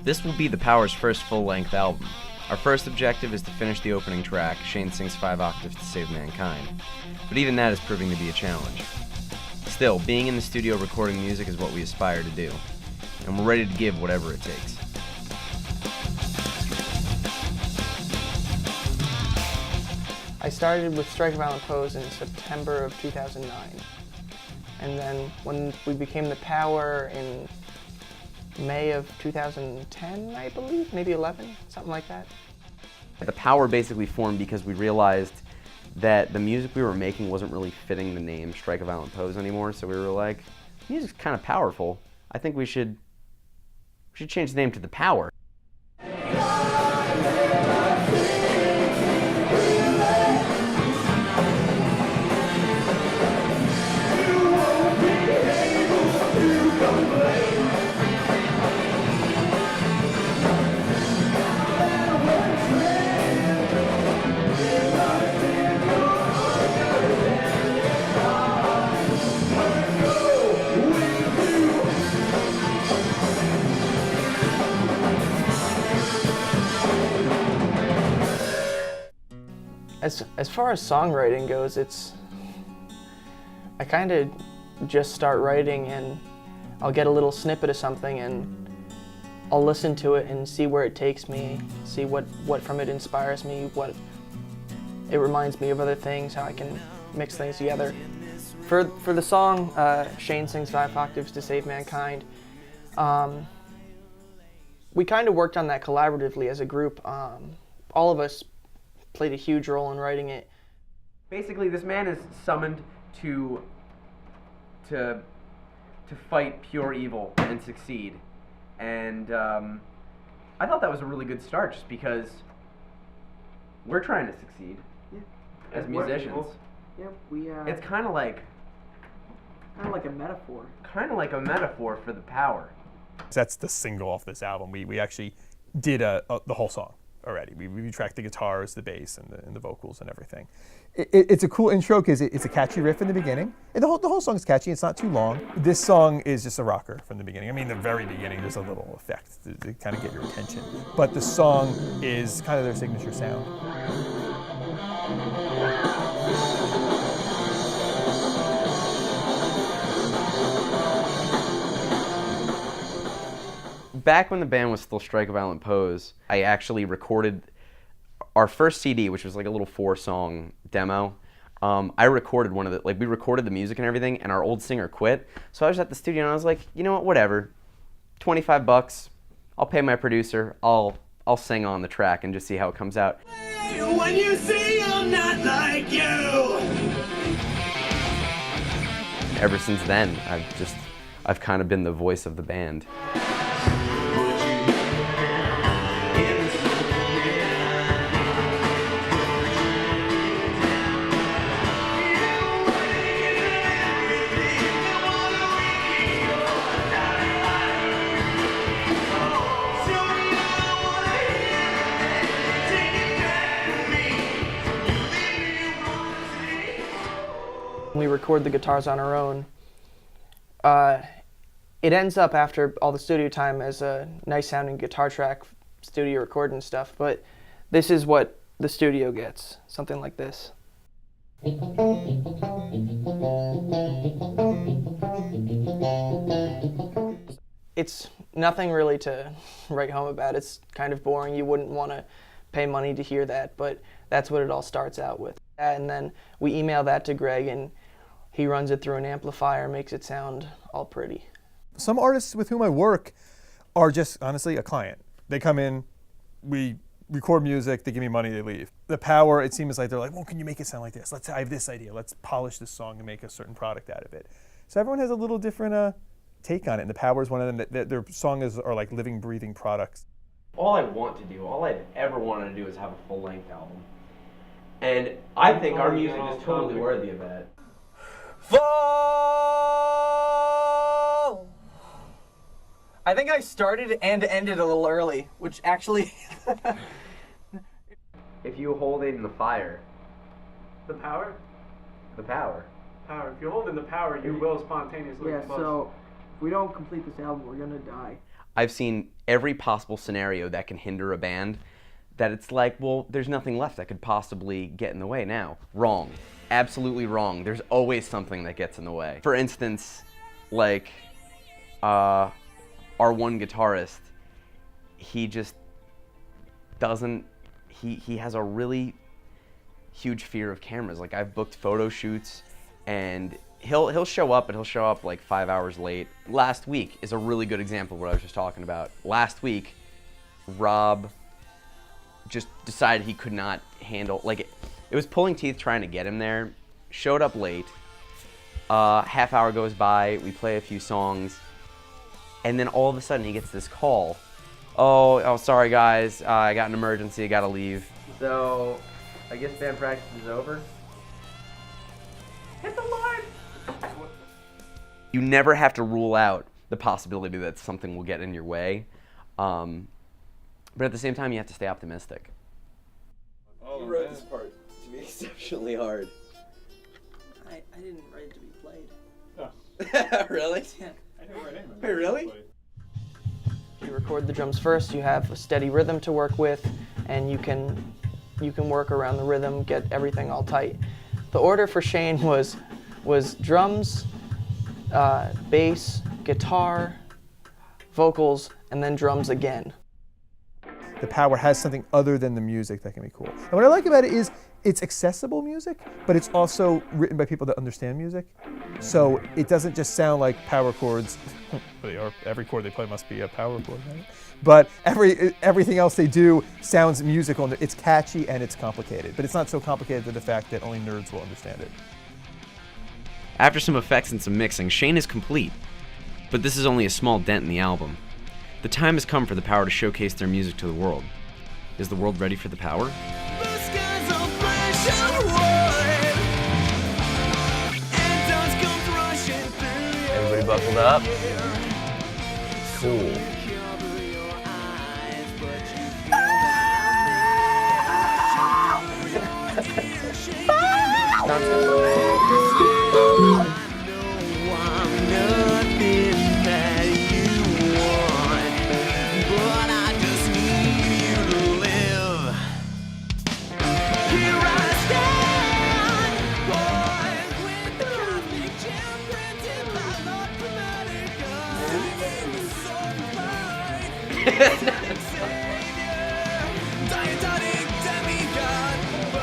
This will be the Power's first full-length album. Our first objective is to finish the opening track, Shane Sings 5 Octaves to Save Mankind, but even that is proving to be a challenge. Still, being in the studio recording music is what we aspire to do, and we're ready to give whatever it takes. I started with Strike a Violent Pose in September of 2009, and then when we became the Power in May of 2010, I believe, maybe 11, something like that. The Power basically formed because we realized that the music we were making wasn't really fitting the name Strike a Violent Pose anymore, so we were like, music's kind of powerful. I think we should change the name to The Power. As far as songwriting goes, I kind of just start writing and I'll get a little snippet of something and I'll listen to it and see where it takes me, see what from it inspires me, what it reminds me of other things, how I can mix things together. For the song, Shane Sings 5 Octaves to Save Mankind, we kind of worked on that collaboratively as a group. All of us played a huge role in writing it. Basically, this man is summoned to fight pure evil and succeed. And I thought that was a really good start, just because we're trying to succeed as musicians. Yeah, we. It's kind of like a metaphor. Kind of like a metaphor for the Power. That's the single off this album. We actually did the whole song already. We tracked the guitars, the bass, and the vocals and everything. It's a cool intro because it's a catchy riff in the beginning. And the whole song is catchy. It's not too long. This song is just a rocker from the beginning. I mean, the very beginning, there's a little effect to kind of get your attention. But the song is kind of their signature sound. Back when the band was still Strike a Violent Pose, I actually recorded our first CD, which was like a little 4-song demo. I recorded one of the, we recorded the music and everything, and our old singer quit. So I was at the studio and I was like, you know what, whatever, $25, I'll pay my producer, I'll sing on the track and just see how it comes out. When you see I'm not like you. Ever since then, I've kind of been the voice of the band. We record the guitars on our own. It ends up, after all the studio time, as a nice sounding guitar track, studio recording stuff, but this is what the studio gets, something like this. It's nothing really to write home about. It's kind of boring. You wouldn't want to pay money to hear that, but that's what it all starts out with. And then we email that to Greg, and he runs it through an amplifier, makes it sound all pretty. Some artists with whom I work are just, honestly, a client. They come in, we record music, they give me money, they leave. The Power, it seems like they're like, well, can you make it sound like this? I have this idea. Let's polish this song and make a certain product out of it. So everyone has a little different take on it, and The Power is one of them. Their songs are like living, breathing products. All I want to do, all I've ever wanted to do is have a full-length album. And I think our music is totally worthy of that. Fall! I think I started and ended a little early, which actually... If you hold it in the fire. The Power? The Power. Power. If you hold in the Power, you will spontaneously Yeah, combust. so If we don't complete this album, we're gonna die. I've seen every possible scenario that can hinder a band, that it's like, well, there's nothing left that could possibly get in the way now. Wrong. Absolutely wrong. There's always something that gets in the way. For instance, like, our one guitarist, he just doesn't, he has a really huge fear of cameras. Like, I've booked photo shoots, and he'll show up, and he'll show up like 5 hours late. Last week is a really good example of what I was just talking about. Last week, Rob just decided he could not handle, like, it was pulling teeth trying to get him there. Showed up late. Half hour goes by, we play a few songs, and then all of a sudden he gets this call. Oh, sorry guys, I got an emergency, I gotta leave. So, I guess band practice is over. Hit the line! You never have to rule out the possibility that something will get in your way. But at the same time, you have to stay optimistic. You wrote this part to be exceptionally hard. I didn't write it to be played. Oh. Really? Yeah. I didn't write anything. Wait, really? You record the drums first, you have a steady rhythm to work with, and you can work around the rhythm, get everything all tight. The order for Shane was drums, bass, guitar, vocals, and then drums again. The Power has something other than the music that can be cool. And what I like about it is it's accessible music, but it's also written by people that understand music. So it doesn't just sound like power chords. Every chord they play must be a power chord, right? But everything else they do sounds musical, and it's catchy and it's complicated. But it's not so complicated to the fact that only nerds will understand it. After some effects and some mixing, Shane is complete. But this is only a small dent in the album. The time has come for the Power to showcase their music to the world. Is the world ready for the Power? Everybody buckled up? Cool.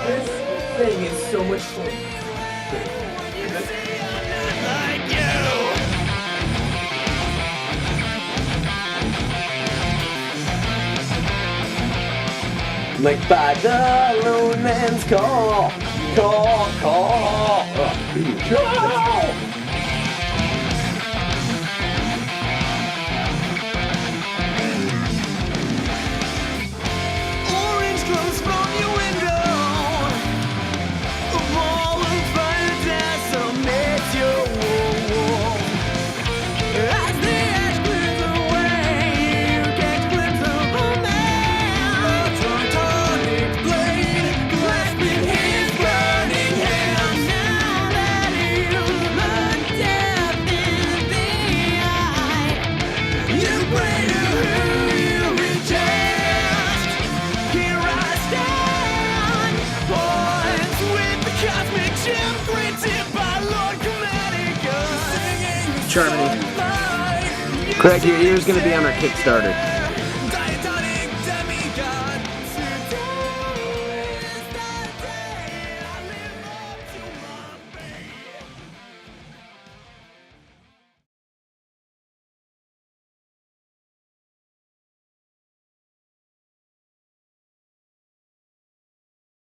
This thing is so much fun. Like by the lone man's call. Orange glows from your window. A wall of fire decimates your wall. As the ash clears away, you catch glimpse of a man. A titanic blade grasping his burning hand. Now that you've looked death in the eye, you pray to who you reject. Here I stand, poised with the cosmic gem printed by Lord Chromatica. Germany. Craig, your ear's gonna be on our Kickstarter.